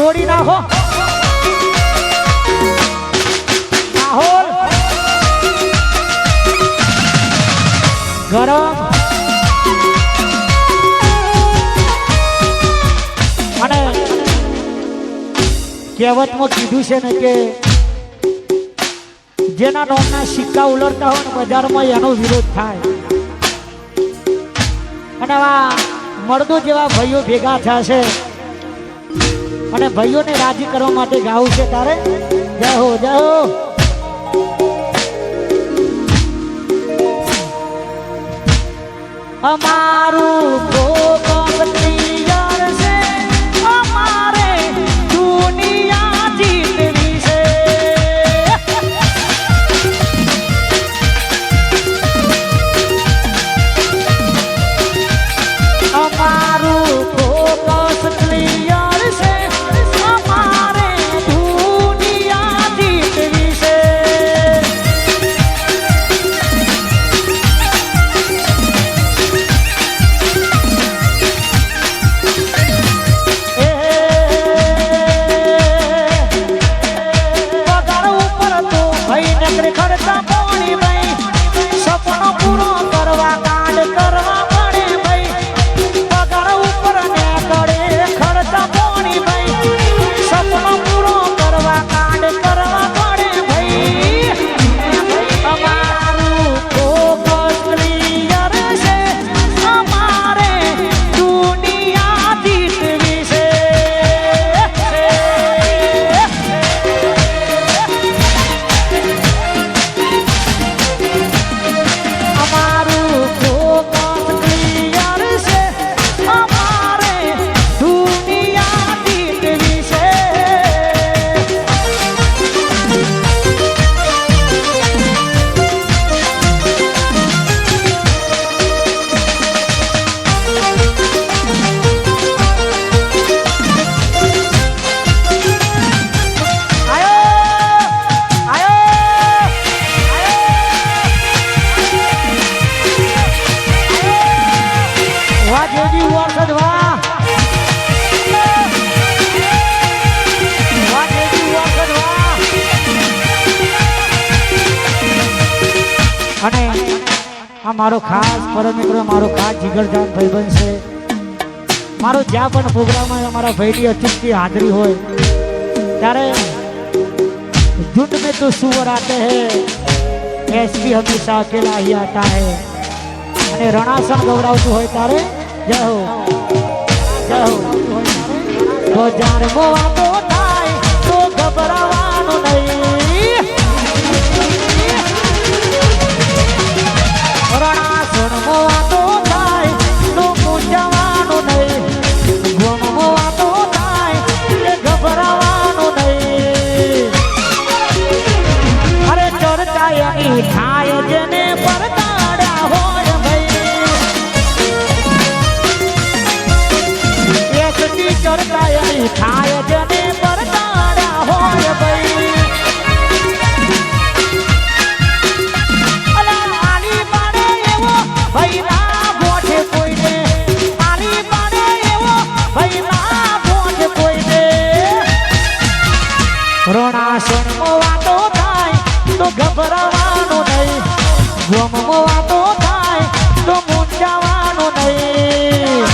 તોડી નાખો માહોલ ગરમ અને કહેવતમાં કીધું છે ને કે જેના નોમના સિક્કા ઉલરતા હોય ને બજારમાં એનો વિરોધ થાય અને આવા મર્દો જેવા ભાઈઓ ભેગા થયા છે અને ભાઈઓને રાજી કરવા માટે ગાવું છે તારે જય હો જય હો અમારું ભોગવ તૈયાર છે અમારે દુનિયા જીતવી છે અમારું ફોકસ ક્લિયર છે અમારે દુનિયા જીતવી છે પગાર ઉપર તો ભાઈ નકરી ખર્ચા પાણી ભાઈ સપનો પૂરો કરવા કાંડ કરવા અને આ મારો ખાસ પરમ મિત્ર મારો ખાસ જીગરજાન ભાઈબંધ છે મારો જ્યાં પણ પ્રોગ્રામમાં અમારા ભાઈની અચૂકથી હાજરી હોય ત્યારે झुंड में तो सुअर आते हैं ऐसी हमेशा अकेला ही आता है અને રણાસણ ગવડાવતું હોય તારે જય હો બજાર મોવાતો થાય તો ગભરાવાનું નહીં રણાસણ મોવાતો થાય તો મૂંઝાવાનું નહીં ગોમ મોવાતો થાય એટલે ગભરાવાનું નહીં અરે ચર્ચા એની થાય જેને પરતાડ્યા હોય ચર્ચા એની થાય જેને પરતાડ્યા હોય ભાઈ આલી પાડે એવો ભાઈ ના ગોઠે કોઈને આલી પાડે એવો ભાઈ ના ગોઠે કોઈને રણાસણ મોવાતો થાય તો ગભરાવાનું નહીં ગોમ મોવાતો થાય તો મૂંઝાવાનું નહીં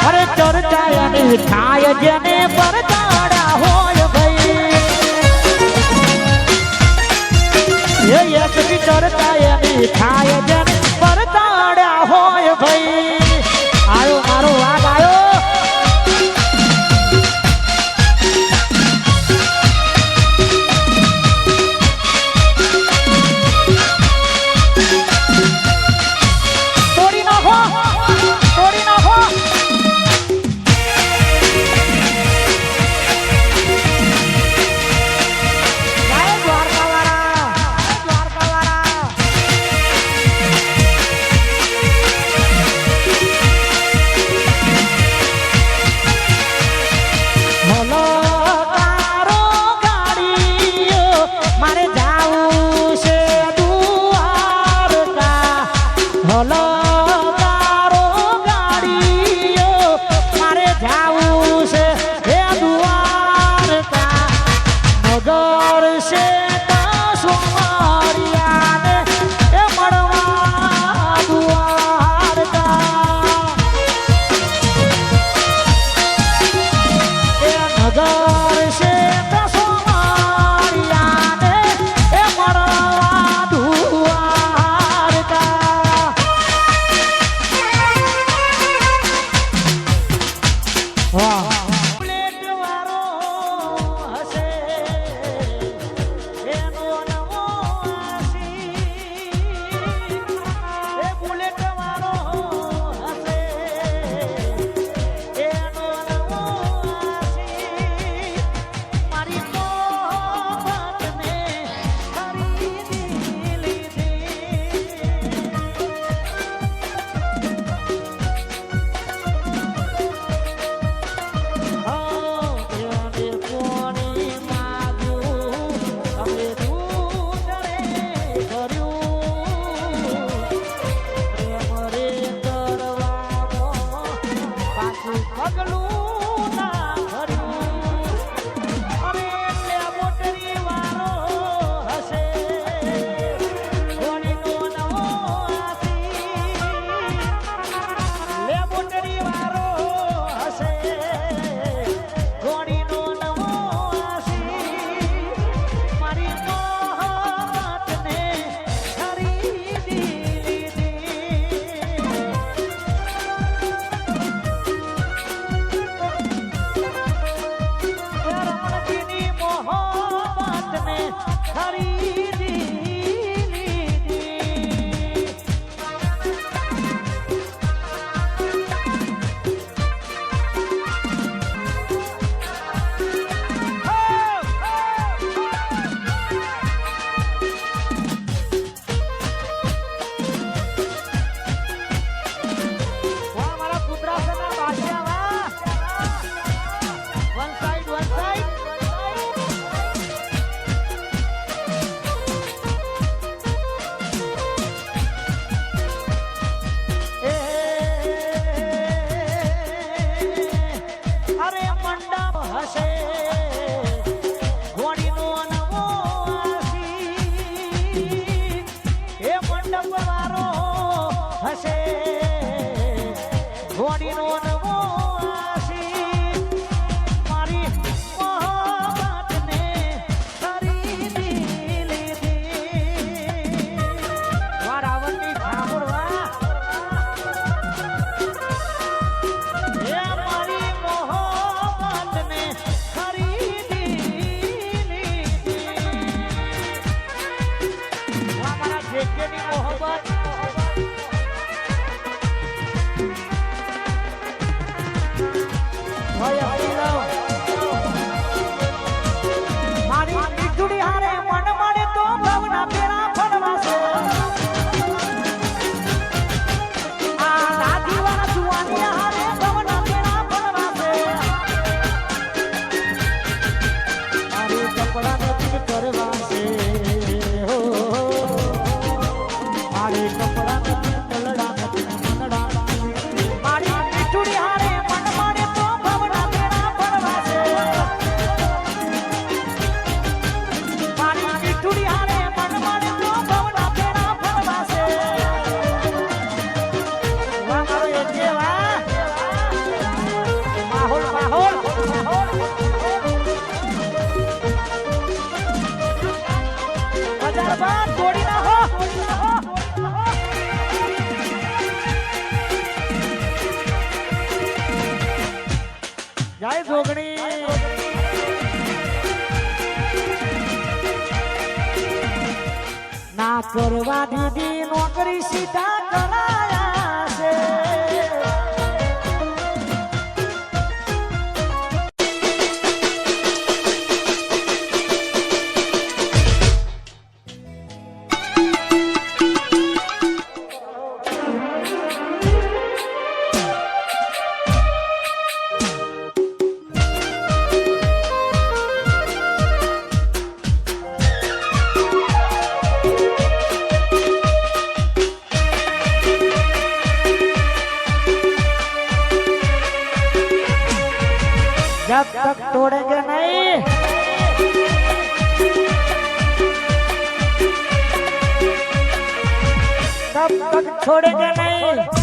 અરે ચર્ચા એની થાય જેને પરતાડ્યા હોય ભાઈ એકની ચર્ચા એની થાય જેને પરતાડ્યા હોય ભાઈ આયો મારો વાગ આયો પગલું ના ભર્યું અરે એટલે મોટરી વારો હશે ઘોડીનો નવો આસી લે મોટરી વારો હશે ઘોડીનો નવો આસી મારી મોહબતને ખરીદી રમણજીની મોહબતને ખરીદી લીધી વાહ મારા પુત્રાસના બાદશાહ વાહ વન સાઈડ અરે મંડપ હશે ઘોડીનો નવો આસી એ મંડપ વાળો હશે ઘોડીનો નવો આસી મારી મોહબતને ખરીદી લીધી વા રાવણની ઠામુર વાહ એ મારી મોહબતને ખરીદી લીધી વાહ મારા જેકેની મોહબત મારી મીઠુડી હારે મન મળે તો ભવના પેરા ફરવાશે આ દાદી વાળા જુવાની હારે ભવના પેરા ફરવાશે મારી કપડા નથી કરવાશે હો મારી કપડા નથી કલડા નથી મનડા મારી મીઠુડી હારે મન મળે તો ભવના પેરા ફરવાશે મારી મીઠુડી હારે મન મળે તો ભવના પેરા ફરવાશે વાહ મારો એજે વાહ માહોલ માહોલ હજાર બાર જોડી ના હો જય જોગણી ના કરવા દીધી નોકરી સીધા કરાયા છે जब तक तोड़ेंगे नहीं तब तक छोड़ेंगे नहीं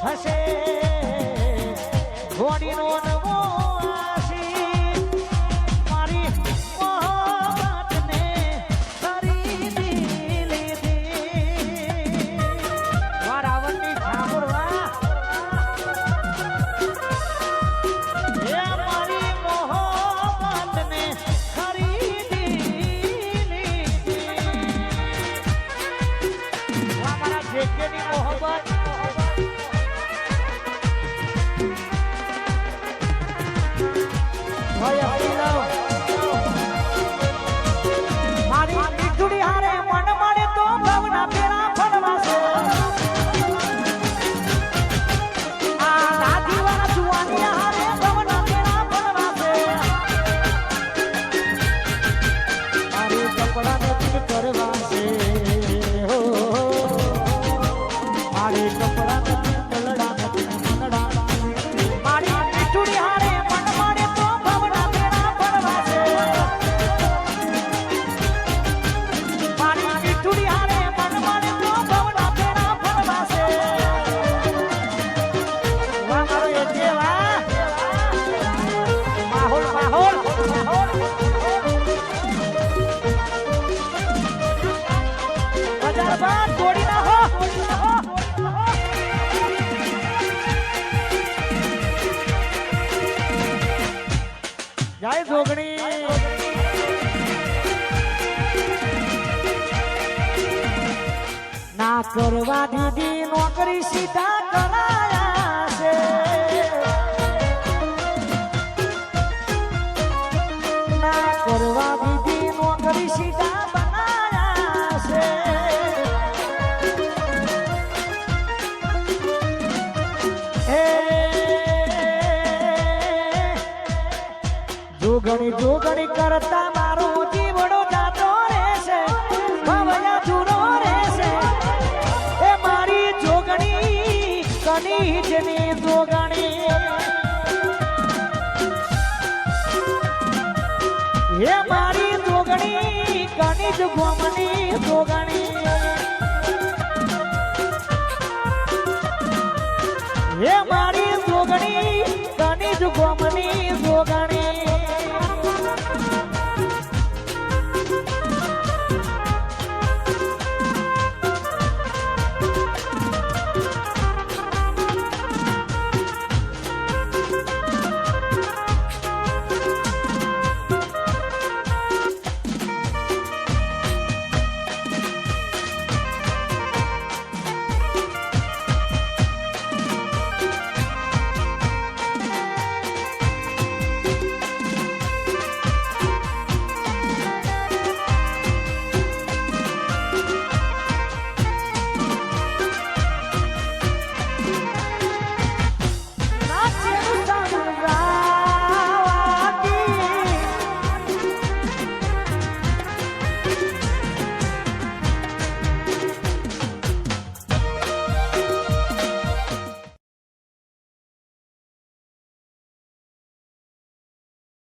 થશે ઘોડીનો નવો આશી મારી મોહબ્બતને ખરીદી લીધી વા રાવણની ઠાકોર વા એ મારી મોહબ્બતને ખરીદી લીધી વા મારા જેકેની મોહબ્બત મારી મીઠુડી હારે મન મળે તો ભવના પેરા ફળવાશે આ દાદી વાળા જુવાની હારે ભવના પેરા ફળવાશે મારી કપડા નથી કરવાશે હો મારી કપડા નથી કલડા નથી મનડા મારી મીઠુડી હારે મન મળે તો ભવના પેરા ફળવાશે મારી મીઠુડી હારે મન મળે તો ભવના પેરા ફળવાશે વાહ મારો એ જેવા માહોલ માહોલ માહોલ બજાર બાદ ગોળી ના હો જય જોગણી ના કરવા દીધી નોકરી સીધા કરાયા છે ના કરવા દીધી નોકરી સીધા બનાયા છે જોગણી કરતા મારો જીવડો જાતો રહેશે ભવયા જુરો રહેશે એ મારી જોગણી કનીજની જોગણી એ મારી જોગણી કનીજ ગોમની જોગણી